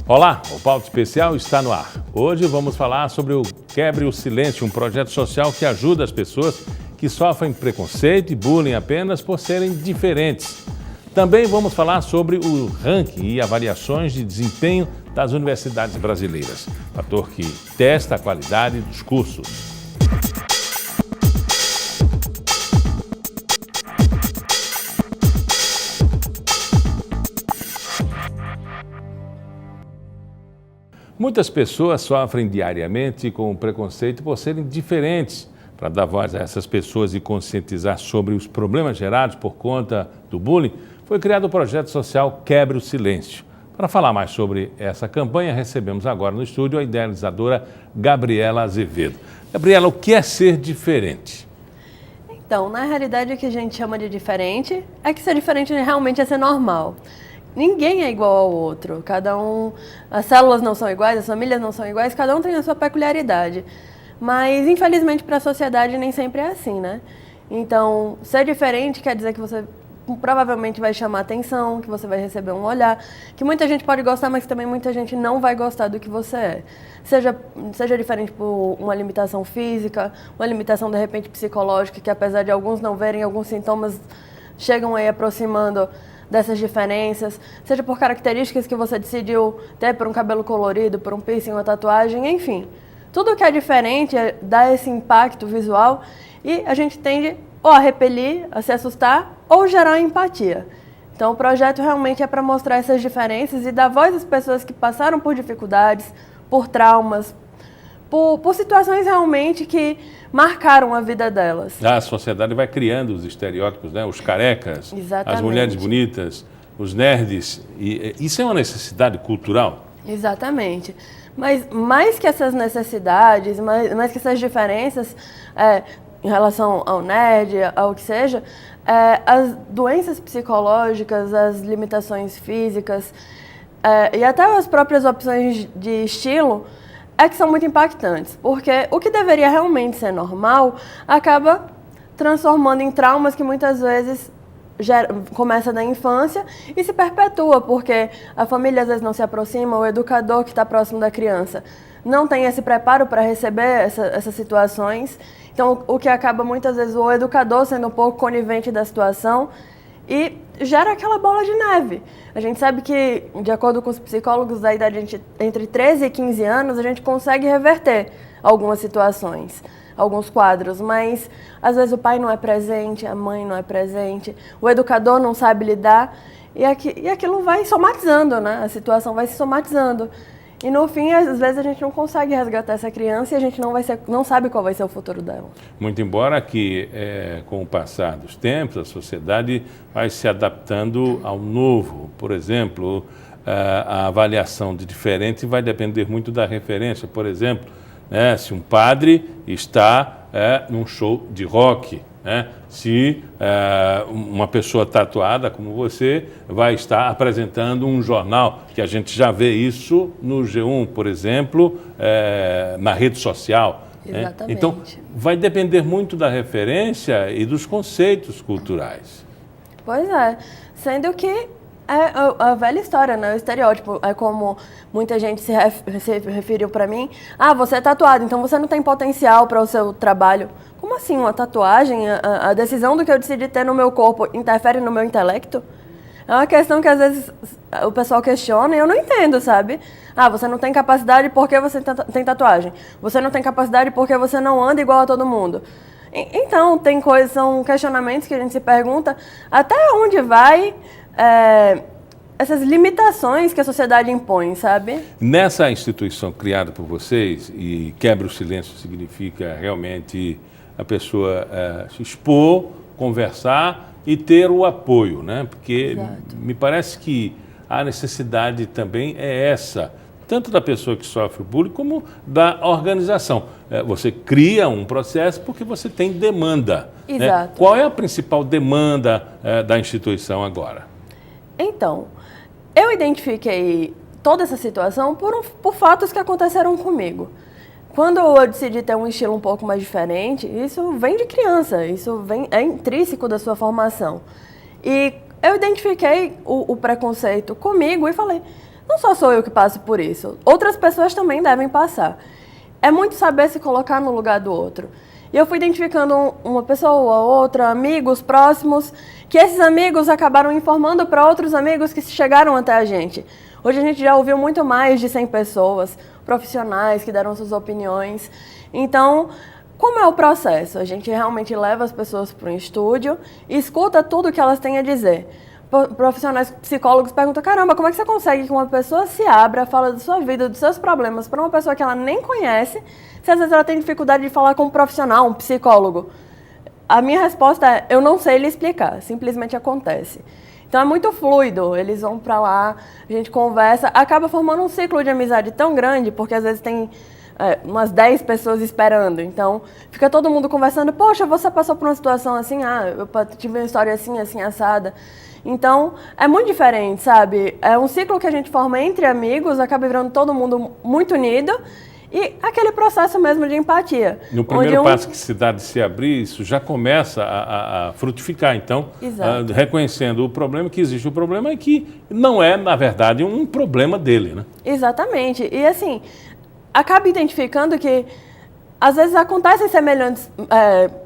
Olá, o Pauta Especial está no ar. Hoje vamos falar sobre o Quebre o Silêncio, um projeto social que ajuda as pessoas que sofrem preconceito e bullying apenas por serem diferentes. Também vamos falar sobre o ranking e avaliações de desempenho das universidades brasileiras, fator que testa a qualidade dos cursos. Muitas pessoas sofrem diariamente com o preconceito por serem diferentes. Para dar voz a essas pessoas e conscientizar sobre os problemas gerados por conta do bullying, foi criado o projeto social Quebre o Silêncio. Para falar mais sobre essa campanha, recebemos agora no estúdio a idealizadora Gabriela Azevedo. Gabriela, o que é ser diferente? Então, na realidade, o que a gente chama de diferente é que ser diferente realmente é ser normal. Ninguém é igual ao outro, as células não são iguais, as famílias não são iguais, cada um tem a sua peculiaridade. Mas, infelizmente, para a sociedade nem sempre é assim, né? Então, ser diferente quer dizer que você provavelmente vai chamar atenção, que você vai receber um olhar, que muita gente pode gostar, mas também muita gente não vai gostar do que você é. Seja diferente por uma limitação física, uma limitação, de repente, psicológica, que apesar de alguns não verem, alguns sintomas chegam aí aproximando dessas diferenças, seja por características que você decidiu ter, por um cabelo colorido, por um piercing, uma tatuagem, enfim. Tudo que é diferente dá esse impacto visual e a gente tende ou a repelir, a se assustar ou gerar empatia. Então o projeto realmente é para mostrar essas diferenças e dar voz às pessoas que passaram por dificuldades, por traumas, por situações realmente que marcaram a vida delas. A sociedade vai criando os estereótipos, né? Os carecas, Exatamente. As mulheres bonitas, os nerds. E isso é uma necessidade cultural? Exatamente. Mas mais que essas necessidades, mais que essas diferenças em relação ao nerd, ao que seja, as doenças psicológicas, as limitações físicas e até as próprias opções de estilo que são muito impactantes, porque o que deveria realmente ser normal acaba transformando em traumas que muitas vezes começa na infância e se perpetua, porque a família às vezes não se aproxima, o educador que está próximo da criança não tem esse preparo para receber essas situações. Então, o que acaba muitas vezes o educador sendo um pouco conivente da situação e gera aquela bola de neve. A gente sabe que, de acordo com os psicólogos da idade entre 13 e 15 anos, a gente consegue reverter algumas situações, alguns quadros, mas às vezes o pai não é presente, a mãe não é presente, o educador não sabe lidar e aquilo vai somatizando, né? A situação vai se somatizando. E no fim, às vezes a gente não consegue resgatar essa criança e a gente não sabe qual vai ser o futuro dela. Muito embora que, com o passar dos tempos, a sociedade vai se adaptando ao novo. Por exemplo, a avaliação de diferente vai depender muito da referência. Por exemplo, se um padre está num show de rock, se uma pessoa tatuada como você vai estar apresentando um jornal, que a gente já vê isso no G1, por exemplo, na rede social. Exatamente. Então, vai depender muito da referência e dos conceitos culturais. Pois é, sendo que a velha história, né? O estereótipo é como muita gente se referiu para mim. Você é tatuado, então você não tem potencial para o seu trabalho. Como assim, uma tatuagem? A decisão do que eu decidi ter no meu corpo interfere no meu intelecto? É uma questão que às vezes o pessoal questiona e eu não entendo, sabe? Você não tem capacidade porque você tem tatuagem. Você não tem capacidade porque você não anda igual a todo mundo. Então, são questionamentos que a gente se pergunta até onde vai essas limitações que a sociedade impõe, sabe? Nessa instituição criada por vocês, e Quebra o Silêncio significa realmente a pessoa se expor, conversar e ter o apoio, né? Porque Exato. Me parece que a necessidade também é essa, tanto da pessoa que sofre o bullying como da organização. Você cria um processo porque você tem demanda. Exato. Né? Qual é a principal demanda da instituição agora? Então, eu identifiquei toda essa situação por fatos que aconteceram comigo. Quando eu decidi ter um estilo um pouco mais diferente, isso vem de criança, é intrínseco da sua formação. E eu identifiquei o preconceito comigo e falei, não só sou eu que passo por isso, outras pessoas também devem passar. É muito saber se colocar no lugar do outro. E eu fui identificando uma pessoa, outra, amigos próximos, que esses amigos acabaram informando para outros amigos que chegaram até a gente. Hoje a gente já ouviu muito mais de 100 pessoas, profissionais que deram suas opiniões. Então, como é o processo? A gente realmente leva as pessoas para um estúdio e escuta tudo que elas têm a dizer. Profissionais psicólogos perguntam, caramba, como é que você consegue que uma pessoa se abra, fala da sua vida, dos seus problemas, para uma pessoa que ela nem conhece, se às vezes ela tem dificuldade de falar com um profissional, um psicólogo? A minha resposta é, eu não sei lhe explicar, simplesmente acontece. Então é muito fluido, eles vão para lá, a gente conversa, acaba formando um ciclo de amizade tão grande, porque às vezes tem umas 10 pessoas esperando, então fica todo mundo conversando, poxa, você passou por uma situação assim, eu tive uma história assim, assim, assada. Então, é muito diferente, sabe? É um ciclo que a gente forma entre amigos, acaba virando todo mundo muito unido e aquele processo mesmo de empatia. No primeiro passo que se dá de se abrir, isso já começa a frutificar, então, reconhecendo o problema, que existe o problema e que não é, na verdade, um problema dele, né? Exatamente. E assim, acaba identificando que às vezes acontecem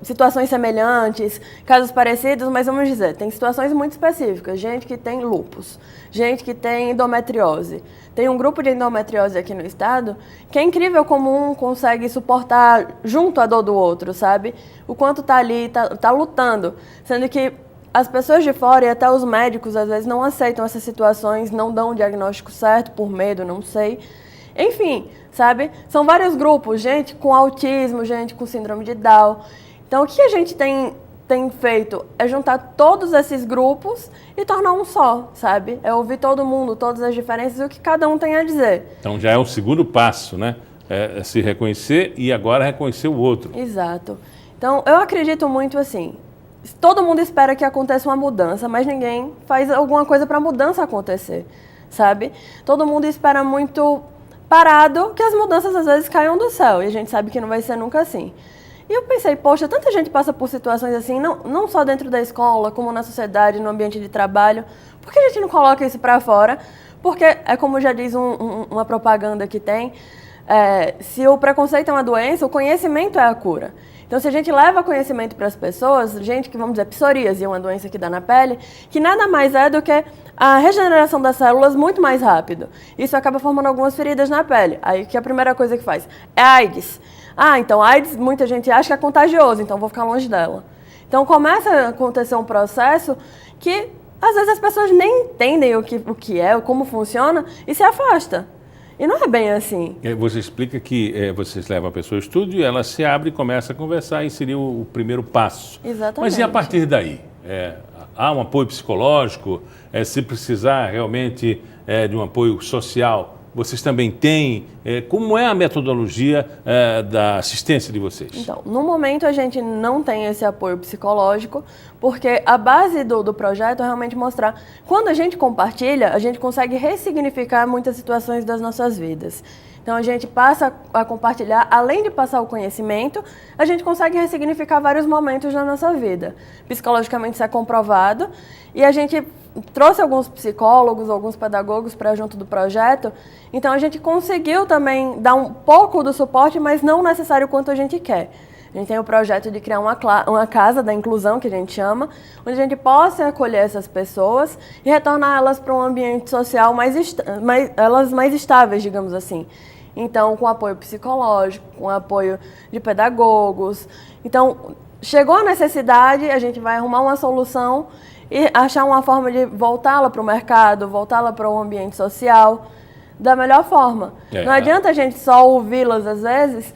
situações semelhantes, casos parecidos, mas vamos dizer, tem situações muito específicas. Gente que tem lúpus, gente que tem endometriose. Tem um grupo de endometriose aqui no estado que é incrível como um consegue suportar junto à dor do outro, sabe? O quanto tá ali, tá lutando. Sendo que as pessoas de fora e até os médicos às vezes não aceitam essas situações, não dão o diagnóstico certo por medo, não sei. Enfim, sabe? São vários grupos, gente com autismo, gente com síndrome de Down. Então, o que a gente tem feito é juntar todos esses grupos e tornar um só, sabe? É ouvir todo mundo, todas as diferenças e o que cada um tem a dizer. Então, já é o segundo passo, né? É se reconhecer e agora reconhecer o outro. Exato. Então, eu acredito muito assim, todo mundo espera que aconteça uma mudança, mas ninguém faz alguma coisa para a mudança acontecer, sabe? Todo mundo espera muito parado que as mudanças às vezes caiam do céu, e a gente sabe que não vai ser nunca assim. E eu pensei, poxa, tanta gente passa por situações assim, não só dentro da escola, como na sociedade, no ambiente de trabalho, por que a gente não coloca isso para fora? Porque é como já diz uma propaganda que tem, se o preconceito é uma doença, o conhecimento é a cura. Então, se a gente leva conhecimento para as pessoas, gente que, vamos dizer, psoríase é uma doença que dá na pele, que nada mais é do que a regeneração das células muito mais rápido. Isso acaba formando algumas feridas na pele. Aí, que a primeira coisa que faz é AIDS. Então AIDS, muita gente acha que é contagioso, então vou ficar longe dela. Então, começa a acontecer um processo que, às vezes, as pessoas nem entendem o que é, como funciona, e se afasta. E não é bem assim. Você explica que vocês levam a pessoa ao estúdio e ela se abre e começa a conversar, e seria o primeiro passo. Exatamente. Mas e a partir daí? Há um apoio psicológico? Se precisar realmente de um apoio social, vocês também têm? Como é a metodologia da assistência de vocês? Então, no momento a gente não tem esse apoio psicológico, porque a base do projeto é realmente mostrar, quando a gente compartilha, a gente consegue ressignificar muitas situações das nossas vidas. Então a gente passa a compartilhar, além de passar o conhecimento, a gente consegue ressignificar vários momentos da nossa vida. Psicologicamente isso é comprovado, e a gente trouxe alguns psicólogos, alguns pedagogos para junto do projeto, então a gente conseguiu também dar um pouco do suporte, mas não necessário quanto a gente quer. A gente tem o projeto de criar uma casa da inclusão, que a gente chama, onde a gente possa acolher essas pessoas e retornar elas para um ambiente social mais estáveis, digamos assim. Então, com apoio psicológico, com apoio de pedagogos. Então, chegou a necessidade, a gente vai arrumar uma solução e achar uma forma de voltá-la para o mercado, voltá-la para o ambiente social da melhor forma. Não adianta a gente só ouvi-las às vezes.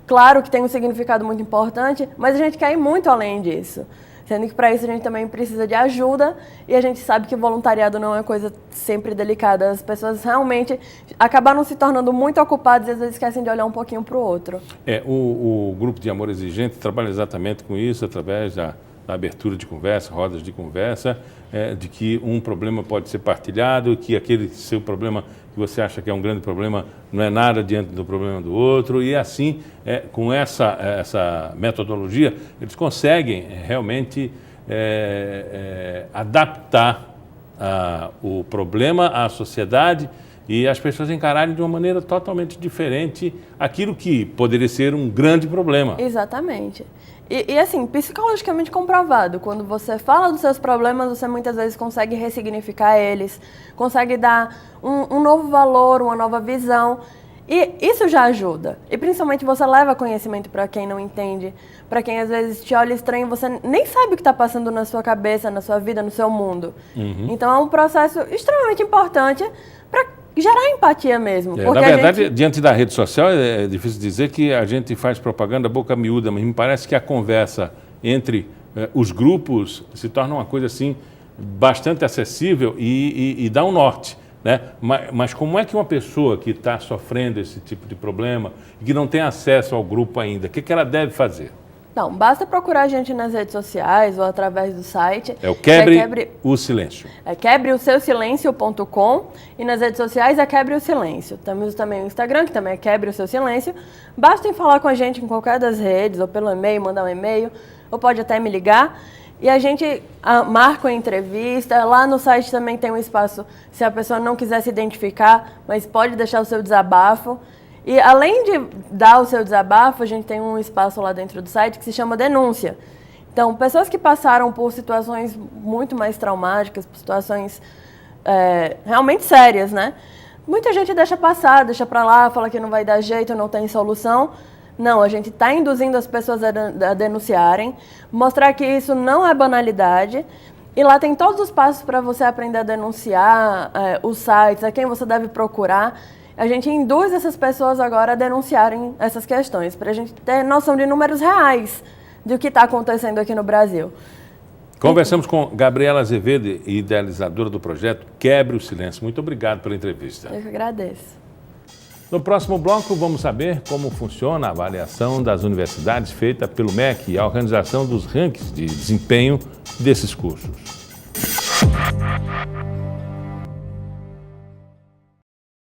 Claro que tem um significado muito importante, mas a gente quer ir muito além disso. Sendo que para isso a gente também precisa de ajuda, e a gente sabe que o voluntariado não é coisa sempre delicada. As pessoas realmente acabaram se tornando muito ocupadas e às vezes esquecem de olhar um pouquinho para o outro. O Grupo de Amor Exigente trabalha exatamente com isso, através da abertura de conversa, rodas de conversa, de que um problema pode ser partilhado, que aquele seu problema que você acha que é um grande problema não é nada diante do problema do outro, e assim, com essa metodologia, eles conseguem realmente adaptar o problema à sociedade e as pessoas encararem de uma maneira totalmente diferente aquilo que poderia ser um grande problema. Exatamente. E assim, psicologicamente comprovado, quando você fala dos seus problemas, você muitas vezes consegue ressignificar eles, consegue dar um novo valor, uma nova visão. E isso já ajuda. E principalmente você leva conhecimento para quem não entende, para quem às vezes te olha estranho, você nem sabe o que está passando na sua cabeça, na sua vida, no seu mundo. Então é um processo extremamente importante para gerar empatia mesmo. Na verdade, diante da rede social, é difícil dizer que a gente faz propaganda boca miúda, mas me parece que a conversa entre os grupos se torna uma coisa assim bastante acessível e dá um norte. Né? Mas como é que uma pessoa que está sofrendo esse tipo de problema e que não tem acesso ao grupo ainda, o que ela deve fazer? Não, basta procurar a gente nas redes sociais ou através do site. É o Quebre o Silêncio. É quebreoseusilencio.com e nas redes sociais é Quebre o Silêncio. Temos também o Instagram, que também é Quebre o Seu Silêncio. Basta falar com a gente em qualquer das redes, ou pelo e-mail, mandar um e-mail, ou pode até me ligar. E a gente marca uma entrevista. Lá no site também tem um espaço, se a pessoa não quiser se identificar, mas pode deixar o seu desabafo. E além de dar o seu desabafo, a gente tem um espaço lá dentro do site que se chama denúncia. Então, pessoas que passaram por situações muito mais traumáticas, por situações realmente sérias, né? Muita gente deixa passar, deixa pra lá, fala que não vai dar jeito, não tem solução. Não, a gente está induzindo as pessoas a denunciarem, mostrar que isso não é banalidade. E lá tem todos os passos para você aprender a denunciar, os sites, a quem você deve procurar. A gente induz essas pessoas agora a denunciarem essas questões, para a gente ter noção de números reais do que está acontecendo aqui no Brasil. Conversamos com Gabriela Azevedo, idealizadora do projeto Quebre o Silêncio. Muito obrigado pela entrevista. Eu que agradeço. No próximo bloco, vamos saber como funciona a avaliação das universidades feita pelo MEC e a organização dos rankings de desempenho desses cursos.